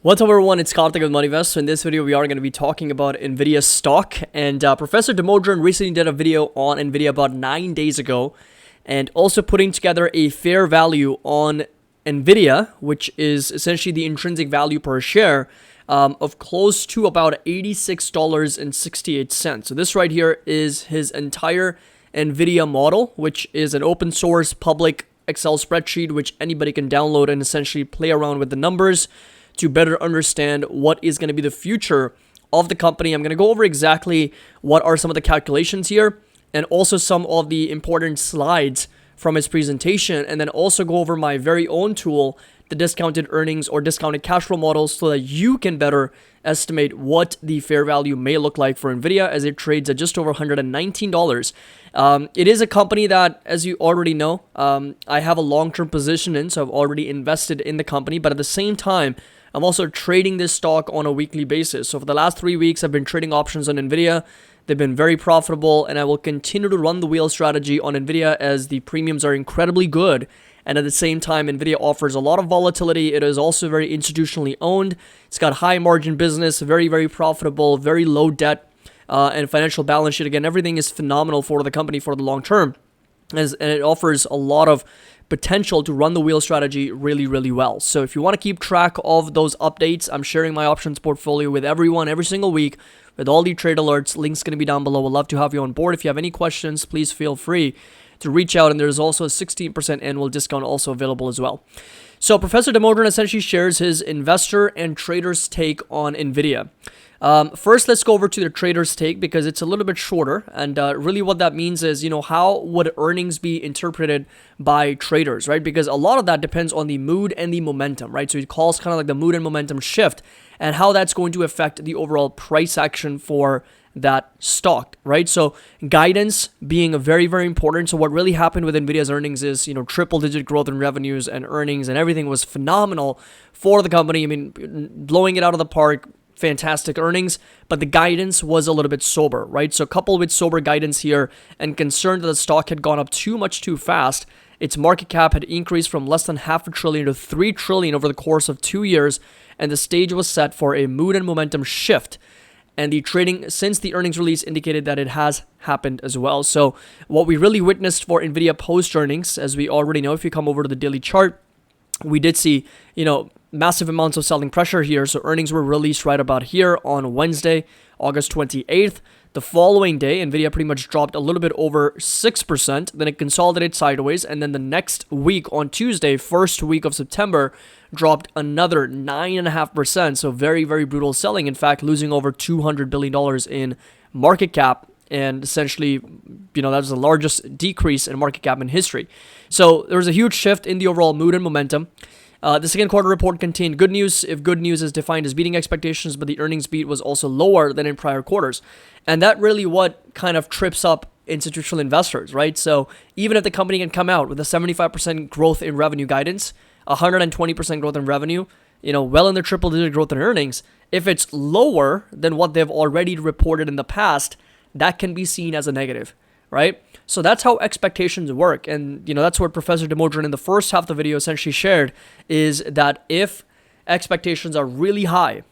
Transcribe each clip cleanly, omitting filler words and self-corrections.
What's up everyone, it's Karthik with MoneyVest. So in this video, we are going to be talking about Nvidia stock. And Professor Demodran recently did a video on Nvidia about 9 days ago. And also putting together a fair value on Nvidia, which is essentially the intrinsic value per share of close to about $86.68. So this right here is his entire Nvidia model, which is an open source public Excel spreadsheet, which anybody can download and essentially play around with the numbers to better understand what is going to be the future of the company. I'm going to go over exactly what are some of the calculations here and also some of the important slides from his presentation, and then also go over my very own tool, the discounted earnings or discounted cash flow models, so that you can better estimate what the fair value may look like for Nvidia as it trades at just over $119. It is a company that, as you already know, I have a long-term position in, so I've already invested in the company, but at the same time, I'm also trading this stock on a weekly basis. So for the last 3 weeks, I've been trading options on Nvidia. They've been very profitable, and I will continue to run the wheel strategy on Nvidia as the premiums are incredibly good. And at the same time, Nvidia offers a lot of volatility. It is also very institutionally owned. It's got high margin business, very, very profitable, very low debt, and financial balance sheet. Again, everything is phenomenal for the company for the long term. And it offers a lot of potential to run the wheel strategy really, really well. So if you want to keep track of those updates, I'm sharing my options portfolio with everyone every single week with all the trade alerts. Link's going to be down below. We'd love to have you on board. If you have any questions, please feel free to reach out. And there's also a 16% annual discount also available as well. So Professor Demodran essentially shares his investor and traders take on Nvidia. First, let's go over to the trader's take because it's a little bit shorter. And really what that means is, how would earnings be interpreted by traders, right? Because a lot of that depends on the mood and the momentum, right? So it calls kind of like the mood and momentum shift and how that's going to affect the overall price action for that stock, right? So guidance being very, very important. So what really happened with Nvidia's earnings is, triple digit growth in revenues and earnings and everything was phenomenal for the company. I mean, blowing it out of the park. Fantastic earnings, but the guidance was a little bit sober, right? So coupled with sober guidance here and concern that the stock had gone up too fast, its market cap had increased from less than $500 billion to $3 trillion over the course of 2 years, and the stage was set for a mood and momentum shift. And the trading since the earnings release indicated that it has happened as well. So what we really witnessed for Nvidia post earnings, as we already know, if you come over to the daily chart, we did see, massive amounts of selling pressure here. So earnings were released right about here on Wednesday, August 28th. The following day, Nvidia pretty much dropped a little bit over 6%. Then it consolidated sideways. And then the next week on Tuesday, first week of September, dropped another 9.5%. So very, very brutal selling. In fact, losing over $200 billion in market cap. And essentially, that was the largest decrease in market cap in history. So there was a huge shift in the overall mood and momentum. The second quarter report contained good news, if good news is defined as beating expectations, but the earnings beat was also lower than in prior quarters. And that really what kind of trips up institutional investors, right? So even if the company can come out with a 75% growth in revenue guidance, 120% growth in revenue, well in the triple digit growth in earnings, if it's lower than what they've already reported in the past, that can be seen as a negative, right? So that's how expectations work. And, that's what Professor Demodran in the first half of the video essentially shared is that if expectations are really high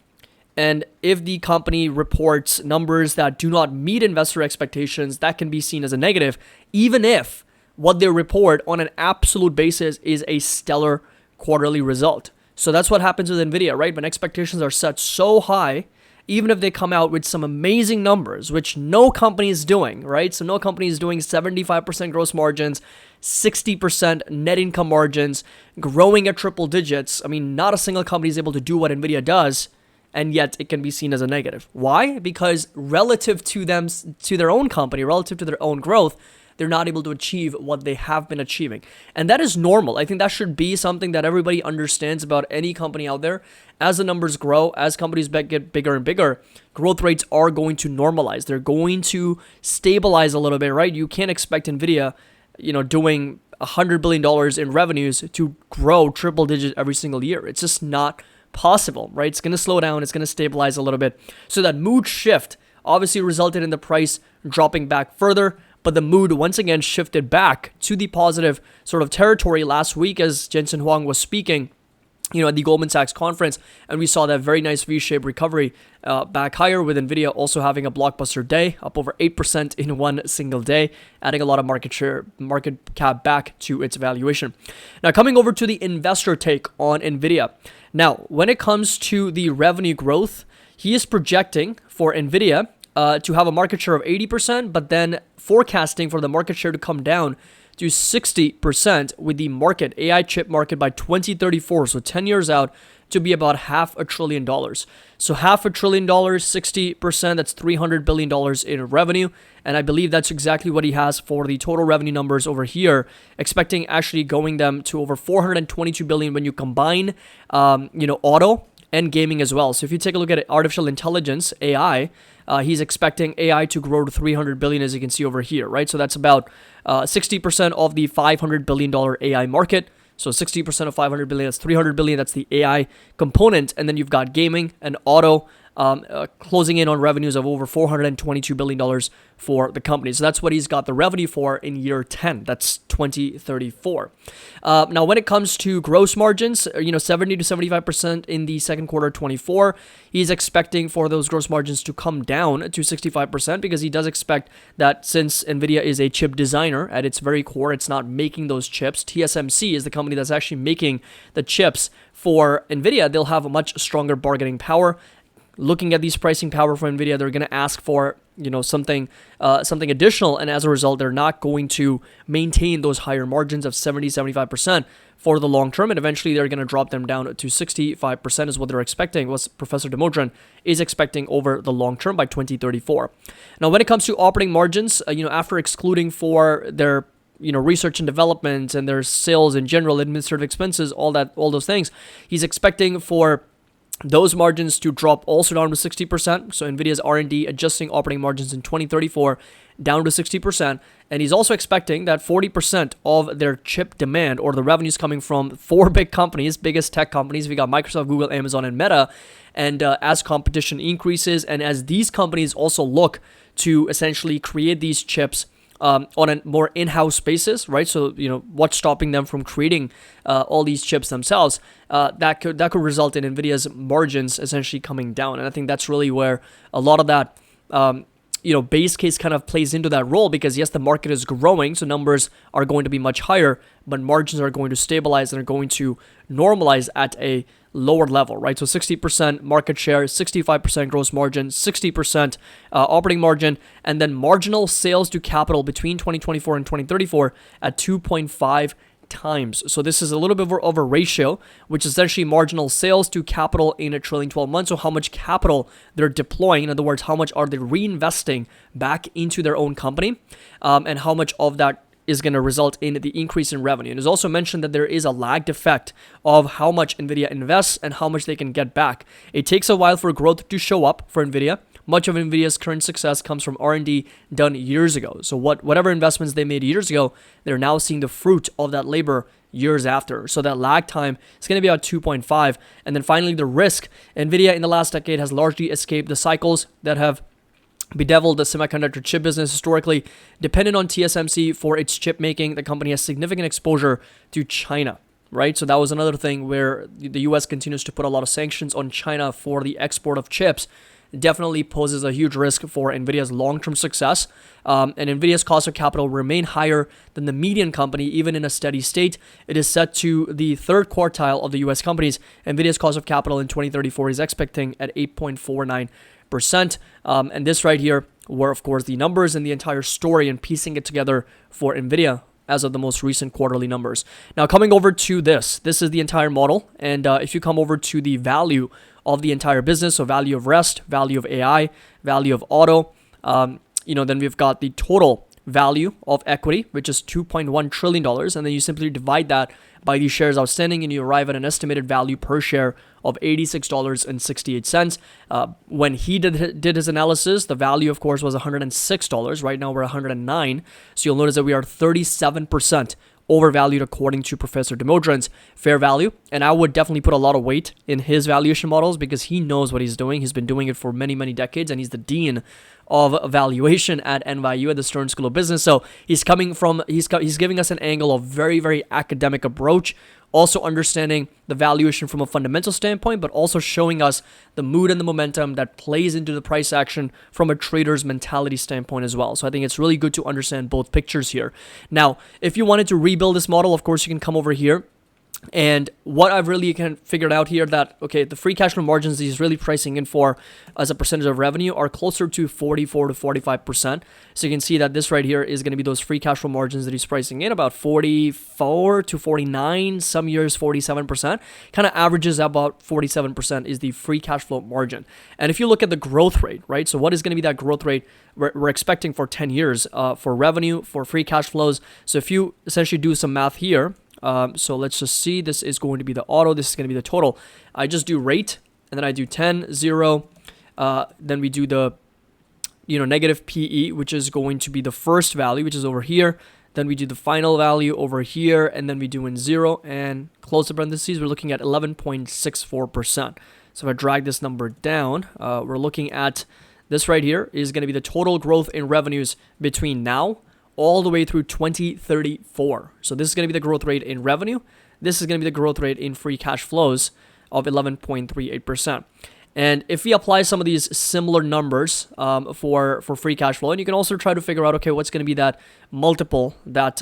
and if the company reports numbers that do not meet investor expectations, that can be seen as a negative, even if what they report on an absolute basis is a stellar quarterly result. So that's what happens with Nvidia, right? When expectations are set so high, even if they come out with some amazing numbers, which no company is doing, right? So no company is doing 75% gross margins, 60% net income margins, growing at triple digits. I mean, not a single company is able to do what Nvidia does, and yet it can be seen as a negative. Why? Because relative to their own company, relative to their own growth, they're not able to achieve what they have been achieving. And that is normal. I think that should be something that everybody understands about any company out there. As the numbers grow, as companies get bigger and bigger, growth rates are going to normalize. They're going to stabilize a little bit, right? You can't expect Nvidia, doing $100 billion in revenues to grow triple digit every single year. It's just not possible, right? It's going to slow down. It's going to stabilize a little bit. So that mood shift obviously resulted in the price dropping back further. But the mood once again shifted back to the positive sort of territory last week as Jensen Huang was speaking. at the Goldman Sachs conference, and we saw that very nice V-shaped recovery back higher, with Nvidia also having a blockbuster day, up over 8% in one single day, adding a lot of market cap back to its valuation. Now, coming over to the investor take on Nvidia. Now, when it comes to the revenue growth, he is projecting for Nvidia to have a market share of 80%, but then forecasting for the market share to come down to 60% with the market, AI chip market, by 2034, so 10 years out, to be about $500 billion. So $500 billion, 60%, that's $300 billion in revenue. And I believe that's exactly what he has for the total revenue numbers over here, expecting actually going them to over $422 billion when you combine, auto and gaming as well. So if you take a look at artificial intelligence, AI, he's expecting AI to grow to $300 billion, as you can see over here, right? So that's about 60% of the $500 billion AI market. So 60% of $500 billion, that's $300 billion. That's the AI component. And then you've got gaming and auto closing in on revenues of over $422 billion for the company. So that's what he's got the revenue for in year 10. That's 2034. Now, when it comes to gross margins, 70 to 75% in the second quarter of 24, he's expecting for those gross margins to come down to 65%, because he does expect that since Nvidia is a chip designer at its very core, it's not making those chips. TSMC is the company that's actually making the chips for Nvidia. They'll have a much stronger bargaining power. Looking at these pricing power for Nvidia, they're going to ask for something additional, and as a result, they're not going to maintain those higher margins of 70-75% for the long term, and eventually they're going to drop them down to 65% is what they're expecting, what Professor Damodaran is expecting over the long term by 2034. Now, when it comes to operating margins, after excluding for their research and development and their sales and general administrative expenses, all those things, he's expecting for those margins to drop also down to 60%. So Nvidia's R&D adjusting operating margins in 2034 down to 60%. And he's also expecting that 40% of their chip demand, or the revenues coming from 4 big companies, biggest tech companies. We got Microsoft, Google, Amazon, and Meta. And as competition increases, and as these companies also look to essentially create these chips on a more in-house basis, right? So, what's stopping them from creating all these chips themselves? That could result in Nvidia's margins essentially coming down. And I think that's really where a lot of that, base case kind of plays into that role, because yes, the market is growing, so numbers are going to be much higher, but margins are going to stabilize and are going to normalize at a lower level, right? So 60% market share, 65% gross margin, 60% operating margin, and then marginal sales to capital between 2024 and 2034 at 2.5 times. So this is a little bit of a ratio, which is essentially marginal sales to capital in a trailing 12 months. So how much capital they're deploying, in other words, how much are they reinvesting back into their own company, and how much of that is going to result in the increase in revenue. And it's also mentioned that there is a lagged effect of how much Nvidia invests and how much they can get back. It takes a while for growth to show up for Nvidia. Much of Nvidia's current success comes from R&D done years ago. So whatever investments they made years ago, they're now seeing the fruit of that labor years after. So that lag time is going to be about 2.5. And then finally, the risk. Nvidia in the last decade has largely escaped the cycles that have bedeviled the semiconductor chip business historically. Dependent on TSMC for its chip making, the company has significant exposure to China, right? So that was another thing where the US continues to put a lot of sanctions on China for the export of chips. It definitely poses a huge risk for Nvidia's long-term success. And Nvidia's cost of capital remain higher than the median company, even in a steady state. It is set to the third quartile of the US companies. Nvidia's cost of capital in 2034 is expecting at 8.49%. And this right here were, of course, the numbers and the entire story and piecing it together for Nvidia as of the most recent quarterly numbers. Now, coming over to this is the entire model. And if you come over to the value of the entire business, so value of rest, value of AI, value of auto, then we've got the total value of equity, which is $2.1 trillion. And then you simply divide that by the shares outstanding, and you arrive at an estimated value per share of $86.68. When he did his analysis, the value, of course, was $106. Right now, we're $109. So you'll notice that we are 37% overvalued according to Professor Damodaran's fair value. And I would definitely put a lot of weight in his valuation models, because he knows what he's doing. He's been doing it for many, many decades, and he's the dean of valuation at NYU at the Stern School of Business. So he's giving us an angle of very, very academic approach also understanding the valuation from a fundamental standpoint, but also showing us the mood and the momentum that plays into the price action from a trader's mentality standpoint as well. So I think it's really good to understand both pictures here. Now, if you wanted to rebuild this model, of course, you can come over here. And what I've really kind of figured out here that, okay, the free cash flow margins he's really pricing in for as a percentage of revenue are closer to 44 to 45%. So you can see that this right here is going to be those free cash flow margins that he's pricing in, about 44 to 49, some years 47%, kind of averages about 47% is the free cash flow margin. And if you look at the growth rate, right? So what is going to be that growth rate we're expecting for 10 years for revenue, for free cash flows? So if you essentially do some math here, so let's just see, this is going to be the auto, this is going to be the total. I just do rate, and then I do 10, 0, then we do the, negative PE, which is going to be the first value, which is over here. Then we do the final value over here, and then we do in 0, and close the parentheses, we're looking at 11.64%. So if I drag this number down, we're looking at this right here is going to be the total growth in revenues between now all the way through 2034. So this is going to be the growth rate in revenue. This is going to be the growth rate in free cash flows of 11.38%. And if we apply some of these similar numbers for free cash flow, and you can also try to figure out, okay, what's going to be that multiple that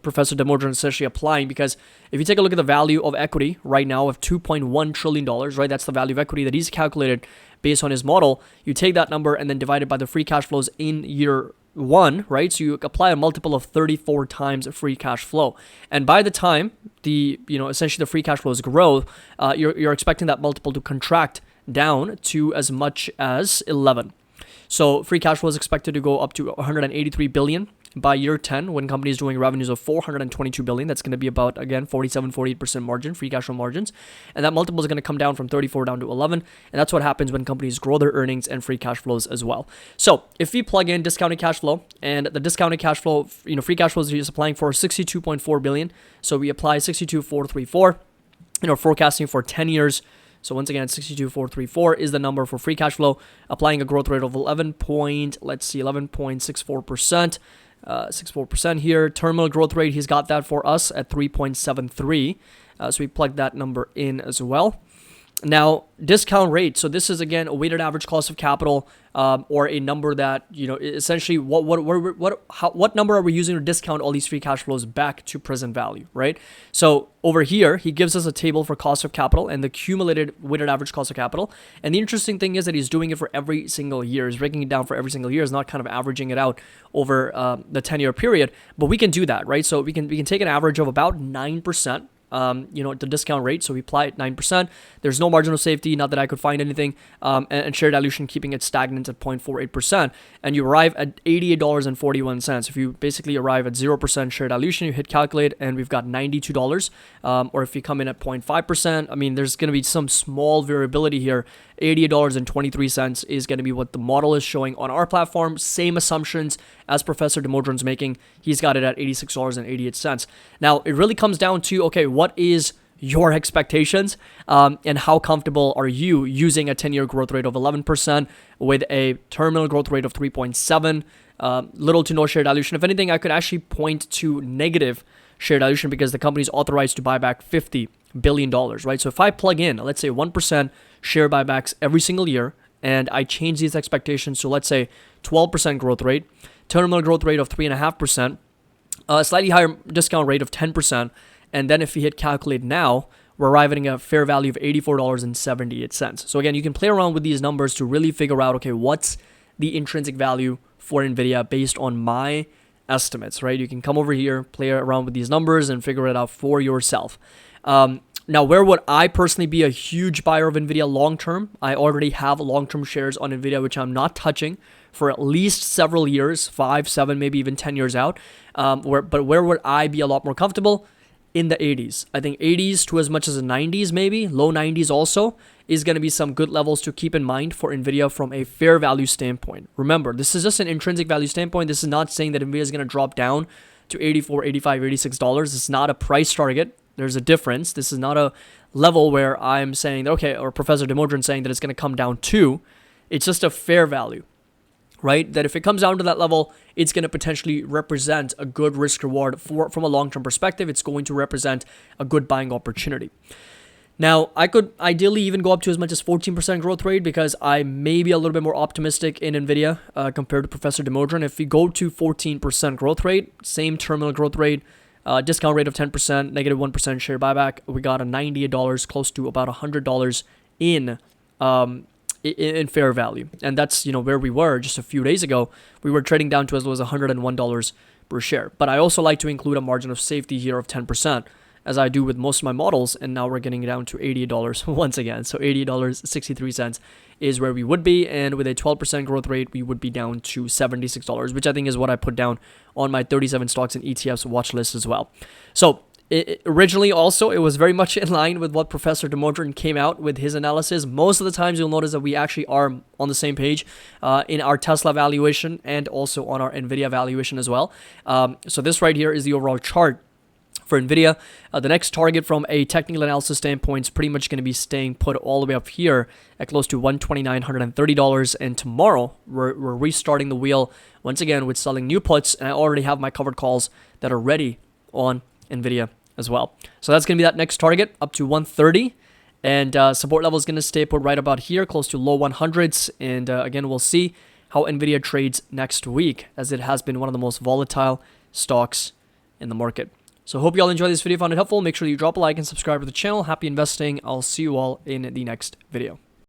Professor Demodron is essentially applying, because if you take a look at the value of equity right now of $2.1 trillion, right, that's the value of equity that he's calculated based on his model. You take that number and then divide it by the free cash flows in year one, right? So you apply a multiple of 34 times free cash flow. And by the time essentially the free cash flows grow, you're expecting that multiple to contract down to as much as 11. So free cash flow is expected to go up to 183 billion by year 10 when company is doing revenues of 422 billion. That's going to be about, again, 47-48% margin, free cash flow margins. And that multiple is going to come down from 34 down to 11. And that's what happens when companies grow their earnings and free cash flows as well. So if we plug in discounted cash flow, and the discounted cash flow, free cash flows he's applying for 62.4 billion. So we apply 62,434, forecasting for 10 years. So once again, 62,434 is the number for free cash flow, applying a growth rate of 11.64%. 64% here. Terminal growth rate, he's got that for us at 3.73. So we plug that number in as well. Now, discount rate. So this is, again, a weighted average cost of capital, or a number that, essentially what number are we using to discount all these free cash flows back to present value, right? So over here, he gives us a table for cost of capital and the cumulated weighted average cost of capital. And the interesting thing is that he's doing it for every single year. He's breaking it down for every single year. He's not kind of averaging it out over the 10-year period, but we can do that, right? So we can take an average of about 9%. The discount rate. So we apply it 9%. There's no margin of safety, not that I could find anything, and share dilution, keeping it stagnant at 0.48%. And you arrive at $88.41. If you basically arrive at 0% share dilution, you hit calculate, and we've got $92. Or if you come in at 0.5%, there's going to be some small variability here. $88.23 is going to be what the model is showing on our platform. Same assumptions as Professor Demodron's making. He's got it at $86.88. Now, it really comes down to, okay, what is your expectations, and how comfortable are you using a 10-year growth rate of 11% with a terminal growth rate of 3.7, little to no share dilution. If anything, I could actually point to negative share dilution because the company is authorized to buy back $50 billion, right? So if I plug in, let's say 1% share buybacks every single year, and I change these expectations to, let's say, 12% growth rate, terminal growth rate of 3.5%, a slightly higher discount rate of 10%, and then if we hit calculate now, we're arriving at a fair value of $84.78. So again, you can play around with these numbers to really figure out, okay, what's the intrinsic value for Nvidia based on my estimates, right? You can come over here, play around with these numbers, and figure it out for yourself. Now, where would I personally be a huge buyer of Nvidia long-term? I already have long-term shares on Nvidia, which I'm not touching for at least several years, 5, 7, maybe even 10 years out. But where would I be a lot more comfortable? In the 80s. I think 80s to as much as the 90s, maybe low 90s also is going to be some good levels to keep in mind for Nvidia from a fair value standpoint. Remember, this is just an intrinsic value standpoint. This is not saying that Nvidia is going to drop down to $84, $85, $86. It's not a price target. There's a difference. This is not a level where I'm saying that, okay, or Professor Demodron saying that it's going to come down to. It's just a fair value. right? That if it comes down to that level, it's going to potentially represent a good risk reward from a long-term perspective. It's going to represent a good buying opportunity. Now, I could ideally even go up to as much as 14% growth rate because I may be a little bit more optimistic in Nvidia compared to Professor Demodron. If we go to 14% growth rate, same terminal growth rate, discount rate of 10%, negative 1% share buyback, we got a $98, close to about $100 in fair value. And that's, where we were just a few days ago. We were trading down to as low as $101 per share. But I also like to include a margin of safety here of 10%, as I do with most of my models. And now we're getting it down to $88 once again. So $88.63 is where we would be. And with a 12% growth rate, we would be down to $76, which I think is what I put down on my 37 stocks and ETFs watch list as well. So originally also, it was very much in line with what Professor Demodron came out with his analysis. Most of the times you'll notice that we actually are on the same page in our Tesla valuation and also on our Nvidia valuation as well. So this right here is the overall chart for Nvidia. The next target from a technical analysis standpoint is pretty much going to be staying put all the way up here at close to $129.30. And tomorrow we're restarting the wheel once again with selling new puts, and I already have my covered calls that are ready on Nvidia as well. So that's going to be that next target up to 130, and support level is going to stay put right about here, close to low 100s. And again, we'll see how Nvidia trades next week, as it has been one of the most volatile stocks in the market. So hope you all enjoyed this video, found it helpful. Make sure you drop a like and subscribe to the channel. Happy investing. I'll see you all in the next video.